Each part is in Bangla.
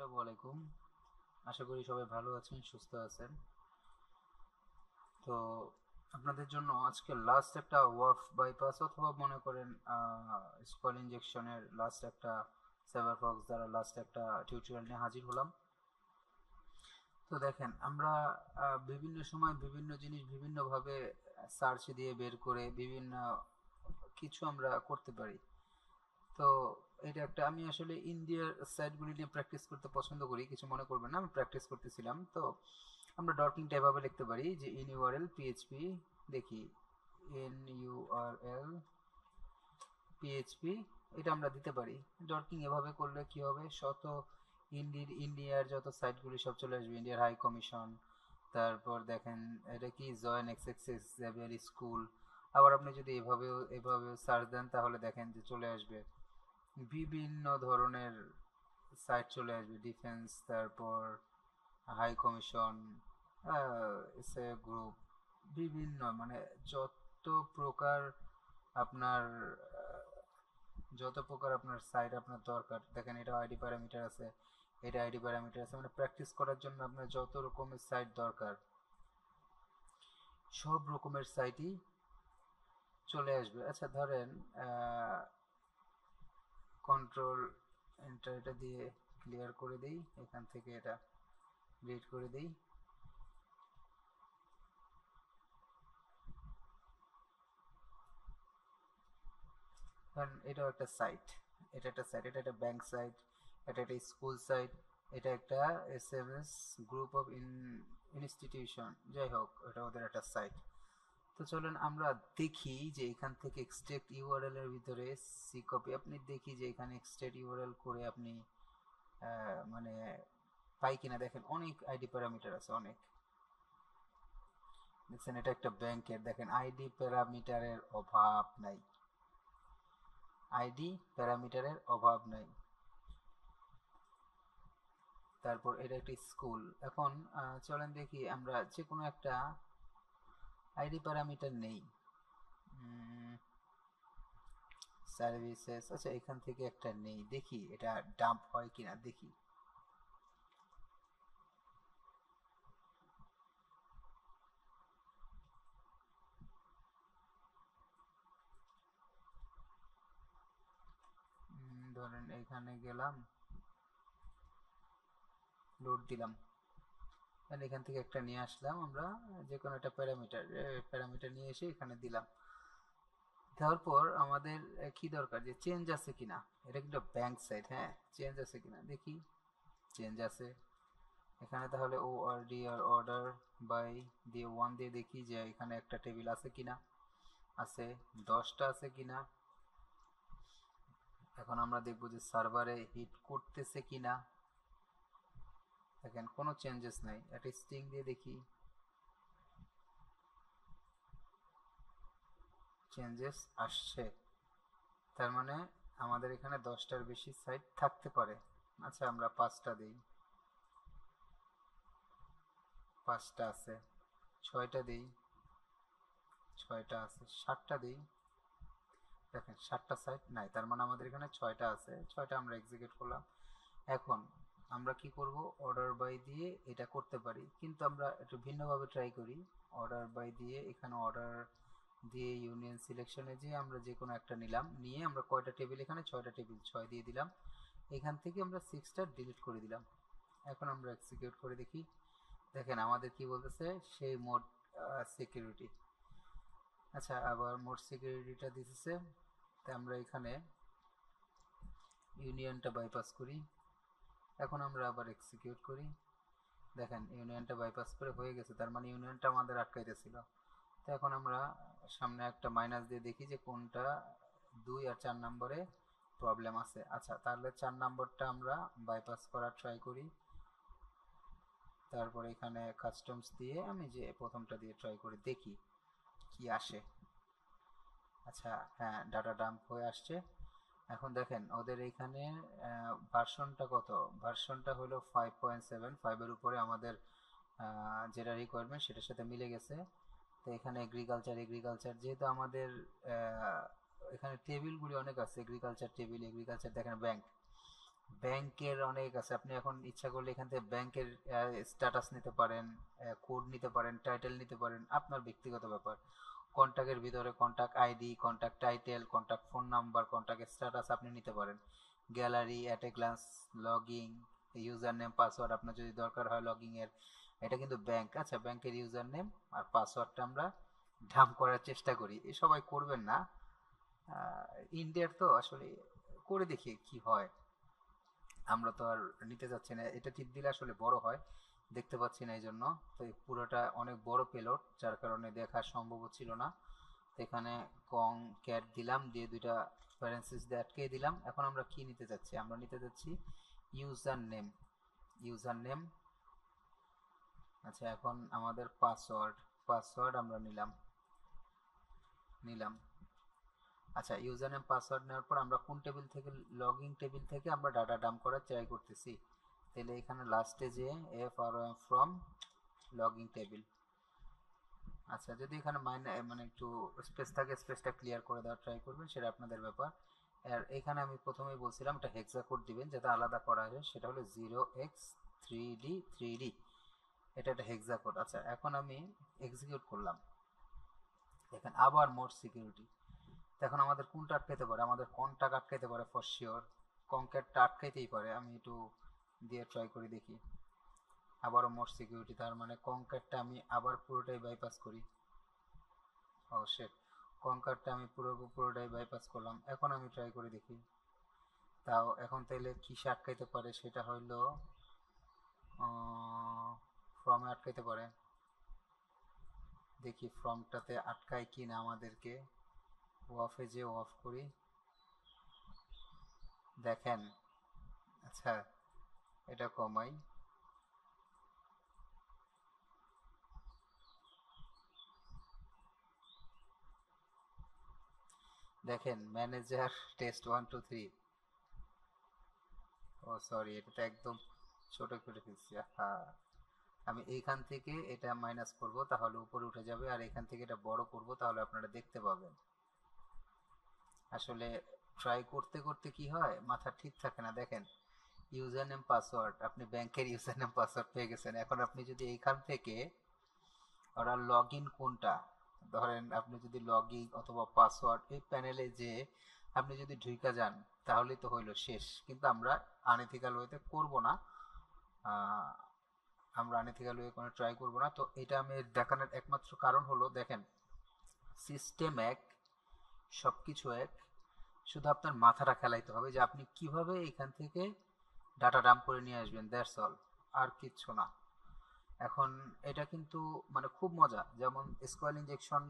আসসালামু আলাইকুম। আশা করি সবাই ভালো আছেন, সুস্থ আছেন। তো আপনাদের জন্য আজকে লাস্ট একটা ওয়াফ বাইপাস অথবা মনে করেন স্কল ইনজেকশনের লাস্ট একটা সেভারফক্স দ্বারা লাস্ট একটা টিউটোরিয়াল নিয়ে হাজির হলাম। তো দেখেন আমরা বিভিন্ন সময় বিভিন্ন জিনিস বিভিন্নভাবে সার্চ দিয়ে বের করে বিভিন্ন কিছু আমরা করতে পারি। তো এটা একটা আমি আসলে ইন্ডিয়ার সাইটগুলি নিয়ে প্র্যাকটিস করতে পছন্দ করি, কিছু মনে করবেন না, আমি প্র্যাকটিস করতেছিলাম। তো আমরা ডকিংটা এভাবে লিখতে পারি যে ইন ইউআরএল পিএইচপি, দেখি এন ইউআরএল পিএইচপি, এটা আমরা দিতে পারি। ডকিং এভাবে করলে কি হবে, শত ইন্ডিয়ার যত সাইটগুলি সব চলে আসবে, ইন্ডিয়ার হাই কমিশন, তারপর দেখেন এটা কি জয়েন এক্সএক্সএস জেভিয়ার স্কুল। আবার আপনি যদি এভাবে সার্চ দেন তাহলে দেখেন যে চলে আসবে বিভিন্ন ধরনের সাইট চলে আসবে, ডিফেন্স, তারপর হাই কমিশন, এসএ গ্রুপ, বিভিন্ন মানে যত প্রকার আপনার যত প্রকার আপনার সাইট আপনার দরকার, দেখেন এটা আইডি প্যারামিটার আছে, এটা আইডি প্যারামিটার আছে, মানে প্র্যাকটিস করার জন্য আপনার যত রকমের সাইট দরকার সব রকমের সাইটই চলে আসবে। আচ্ছা ধরেন কন্ট্রোল এন্টার এটা দিয়ে ক্লিয়ার করে দেই, এখান থেকে এটা ডিলিট করে দেই। কারণ এটাও একটা সাইট, এটা একটা সাইট, এটা একটা ব্যাংক সাইট, এটা একটা স্কুল সাইট, এটা একটা এসএমএস গ্রুপ অফ ইনস্টিটিউশন, যাই হোক এটা ওদের একটা সাইট। তো চলেন আমরা দেখি যে এখান থেকে এক্সট্রাক্ট ইউআরএল এর ভিতরে সি কপি, আপনি দেখি যে এখানে এক্সট্রাক্ট ইউআরএল করে আপনি মানে পাই কিনা। দেখেন অনেক আইডি প্যারামিটার আছে, অনেক। দেখছেন এটা একটা ব্যাংকের, দেখেন আইডি প্যারামিটারের অভাব নাই, আইডি প্যারামিটারের অভাব নাই। তারপর এটা একটি স্কুল। এখন চলেন দেখি আমরা যে কোনো একটা আইডি প্যারামিটার নেই, সার্ভিসেস, আচ্ছা এখান থেকে একটা নেই, দেখি এটা ডাম্প হয় কিনা দেখি। ধরেন এখানে গেলাম, লোড দিলাম, এখান থেকে একটা নিয়ে আসলাম আমরা, যে কোনো একটা প্যারামিটার নিয়ে এসে এখানে দিলাম। দেওয়ার পর আমাদের কি দরকার, যে চেঞ্জ আছে কিনা, এটা কিন্তু ব্যাংক সাইট, হ্যাঁ চেঞ্জ আছে কিনা দেখি। চেঞ্জ আছে এখানে, তাহলে ও আর ডি আর অর্ডার বাই দিয়ে 1 দিয়ে দেখি যে এখানে একটা টেবিল আছে কিনা, আছে, 10টা আছে কিনা। এখন আমরা দেখব যে সার্ভারে হিট করতেছে কিনা, দেখেন কোনো চেঞ্জেস নাই। একটা স্ট্রিং দিয়ে দেখি, চেঞ্জেস আসছে, তার মানে আমাদের এখানে 10টার বেশি সাইট থাকতে পারে। আচ্ছা আমরা 5টা দিই, 5টা আছে, 6টা দিই, 6টা আছে, 7টা দিই, দেখেন 7টা সাইট নাই, তার মানে আমাদের এখানে 6টা আছে, 6টা আমরা এক্সিকিউট করলাম। এখন আমরা কি করব, অর্ডার বাই দিয়ে এটা করতে পারি, কিন্তু আমরা একটু ভিন্নভাবে ট্রাই করি। অর্ডার বাই দিয়ে এখানে অর্ডার দিয়ে ইউনিয়ন সিলেকশনে যে আমরা যে কোনো একটা নিলাম, নিয়ে আমরা কয়টা টেবিল, এখানে 6টা টেবিল, 6 দিয়ে দিলাম, এখান থেকে আমরা 6টা ডিলিট করে দিলাম। এখন আমরা এক্সিকিউট করে দেখি, দেখেন আমাদের কি বলতেছে, সেই মোড সিকিউরিটি। আচ্ছা আবার মোড সিকিউরিটিটা দিতেছে, তাই আমরা এখানে ইউনিয়নটা বাইপাস করি। এখন আমরা আবার এক্সিকিউট করি, দেখেন ইউনিয়নটা বাইপাস করে হয়ে গেছে, তার মানে ইউনিয়নটা আমাদের আটকাইতেছিল। তো এখন আমরা সামনে একটা মাইনাস দিয়ে দেখি যে কোনটা 2 আর 4 নম্বরে প্রবলেম আছে। আচ্ছা তাহলে 4 নম্বরটা আমরা বাইপাস করার ট্রাই করি। তারপর এখানে কাস্টমস দিয়ে আমি যে প্রথমটা দিয়ে ট্রাই করে দেখি কি আসে। আচ্ছা হ্যাঁ, ডাটা ডাম্প হয়ে আসছে। এখন দেখেন ওদের এইখানে ভার্সনটা কত, ভার্সনটা হলো 5.7, 5 এর উপরে আমাদের যেটা রিকোয়ারমেন্ট সেটার সাথে মিলে গেছে। তো এখানে এগ্রিকালচার যেহেতু আমাদের এখানে টেবিলগুলি অনেক আছে, এগ্রিকালচার টেবিল, এগ্রিকালচার দেখেন ব্যাংক, ব্যাংকের অনেক আছে, আপনি এখন ইচ্ছা করলে এখান থেকে ব্যাংকের স্ট্যাটাস নিতে পারেন, কোড নিতে পারেন, টাইটেল নিতে পারেন, আপনার ব্যক্তিগত ব্যাপার। কন্ট্যাক্টের ভিতরে contact ID, contact title, contact phone number, contact status আপনি নিতে পারেন। Gallery, at a glance, logging, user name, password আপনার যদি দরকার হয় লগিং এর। এটা কিন্তু ব্যাংক। আচ্ছা, ব্যাংকের ইউজার নেম আর পাসওয়ার্ডটা আমরা ডাম্প করার চেষ্টা করি, এ সবাই করবেন না। ইন্ডিয়ার তো আসলে করে দেখি কি হয়। আমরা তো আর নিতে যাচ্ছি না, এটা টিপ দিলে আসলে বড় হয়, দেখতে পাচ্ছি না এই জন্য। তো এই পুরোটা অনেক বড় পেলোড, যার কারণে দেখা সম্ভব ছিল না। তো এখানে কং ক্যাট দিলাম, দিয়ে দুইটা প্যারেন্থেসিস দিয়ে আটকে দিলাম। এখন আমরা কি নিতে যাচ্ছি? আমরা নিতে যাচ্ছি ইউজার নেম। User name. আচ্ছা, এখন আমাদের পাসওয়ার্ড। পাসওয়ার্ড আমরা নিলাম। আচ্ছা, ইউজার নেম পাসওয়ার্ড নেওয়ার পর আমরা কোন টেবিল থেকে, লগইন টেবিল থেকে আমরা ডাটা ডাম্প করার ট্রাই করতেছি। তাহলে এখানে লাস্টে যে F are from login table. আচ্ছা, যদি এখানে মানে একটু স্পেস থাকে, স্পেসটা ক্লিয়ার করে দেওয়ার ট্রাই করবেন, সেটা আপনাদের ব্যাপার। আর এখানে আমি প্রথমেই বলছিলাম একটা হেক্সা কোড দিবেন যাতে আলাদা করা যায়, সেটা হলো 0x3d3d, এটা একটা হেক্সা কোড। আচ্ছা, এখন আমি এক্সিকিউট করলাম, দেখেন আবার মোর সিকিউরিটি। এখন আমাদের কোনটা আটকাইতে পারে? আমাদের কনটাক্ট আটকাইতে পারে ফর শিওর, কনক্যাটটা আটকাইতেই পারে। আমি একটু দিয়ে ট্রাই করে দেখি। আবারও মোর সিকিউরিটি, তার মানে কনক্যাটটা আমি আবার পুরোটাই বাইপাস করি। ও শিট, কনক্যাটটা আমি পুরোটাই বাইপাস করলাম। এখন আমি ট্রাই করে দেখি। তাও এখন তাইলে কিসে আটকাইতে পারে? সেটা হইলো ফর্মে আটকাইতে পারে। দেখি ফর্মটাতে আটকায় কি না আমাদেরকে। ওয়াফে যে অফ করি, দেখেন। আচ্ছা, এটা কমাই। দেখেন ম্যানেজার টেস্ট 1 2 3। ও সরি, এটা তো একদম ছোট করে ফেলছি। হ্যাঁ, আমি এইখান থেকে এটা মাইনাস করব, তাহলে উপরে উঠে যাবে, আর এখান থেকে এটা বড় করব, তাহলে আপনারা দেখতে পাবেন। আসলে ট্রাই করতে করতে কি হয়, মাথা ঠিক থাকে না। দেখেন, ইউজার নেম পাসওয়ার্ড, আপনি ব্যাংকের ইউজার নেম পাসওয়ার্ড পেয়ে গেছেন। এখন আপনি যদি এইখান থেকে ওরা লগ ইন কোনটা, ধরেন আপনি যদি লগ ইন অথবা পাসওয়ার্ড এই প্যানেলে যে আপনি যদি ঢুইকা যান, তাহলেই তো হইলো শেষ। কিন্তু আমরা আনএথিক্যাল ওয়েতে করব না। আমরা আনএথিক্যাল ওয়ে কোনো ট্রাই করব না। তো এটা আমি দেখানোর একমাত্র কারণ হলো, দেখেন সিস্টেম এক, সব কিছু এক, শুধু আপনার মাথাটা খেলাইতে হবে যে আপনি কিভাবে এখান থেকে ডাটা ডাম্প করে নিয়ে আসবেন, দ্যাটস অল, আর কিচ্ছু না। এখন এটা কিন্তু মানে খুব মজা। যেমন স্কোয়াল ইনজেকশন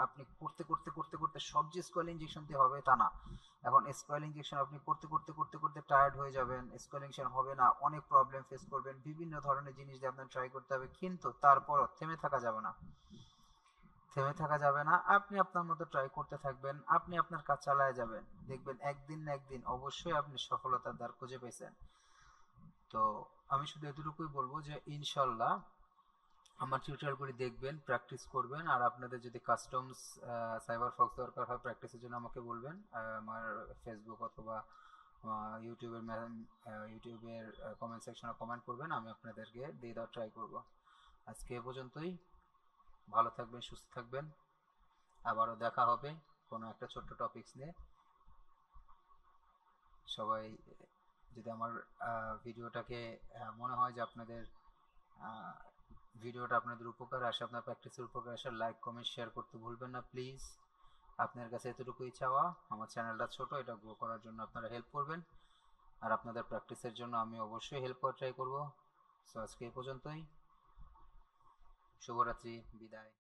আপনি করতে করতে করতে করতে সব যে স্কোয়াল ইনজেকশন দিয়ে হবে তা না। এখন স্কোয়াল ইনজেকশন আপনি করতে করতে করতে করতে টায়ার্ড হয়ে যাবেন, স্কোয়াল ইনজেকশন হবে না, অনেক প্রবলেম ফেস করবেন, বিভিন্ন ধরনের জিনিস দিয়ে আপনার ট্রাই করতে হবে, কিন্তু তারপরও থেমে থাকা যাবে না। থেমে থাকা যাবে না, আপনি আপনার মতো ট্রাই করতে থাকবেন, আপনি আপনার কাজ চালায় যাবেন, দেখবেন একদিন না একদিন অবশ্যই আপনি সফলতার দ্বার খুঁজে পেয়েছেন। তো আমি শুধু এতটুকুই বলবো যে ইনশাল্লাহ আমার টিউটোরিয়ালগুলি দেখবেন, প্র্যাকটিস করবেন, আর আপনাদের যদি কাস্টমস সাইবার ফক্স দরকার হয় প্র্যাকটিসের জন্য আমাকে বলবেন। আমার ফেসবুক অথবা ইউটিউবের ইউটিউবের কমেন্ট সেকশনে কমেন্ট করবেন, আমি আপনাদেরকে দিয়ে দেওয়ার ট্রাই করব। আজকে এ পর্যন্তই। ভালো থাকবেন, সুস্থ থাকবেন, আবারও দেখা হবে কোনো একটা ছোট্ট টপিকস নিয়ে। সবাই যদি আমার ভিডিওটাকে মনে হয় যে আপনাদের ভিডিওটা আপনাদের উপকার আসে, আপনার প্র্যাকটিসের উপকার আসে, লাইক কমেন্ট শেয়ার করতে ভুলবেন না প্লিজ। আপনার কাছে এতটুকুই চাওয়া, আমার চ্যানেলটা ছোট, এটা গ্রো করার জন্য আপনারা হেল্প করবেন, আর আপনাদের প্র্যাকটিসের জন্য আমি অবশ্যই হেল্প করার ট্রাই করব। সো আজকে এই পর্যন্তই। শুভরাত্রি, বিদায়।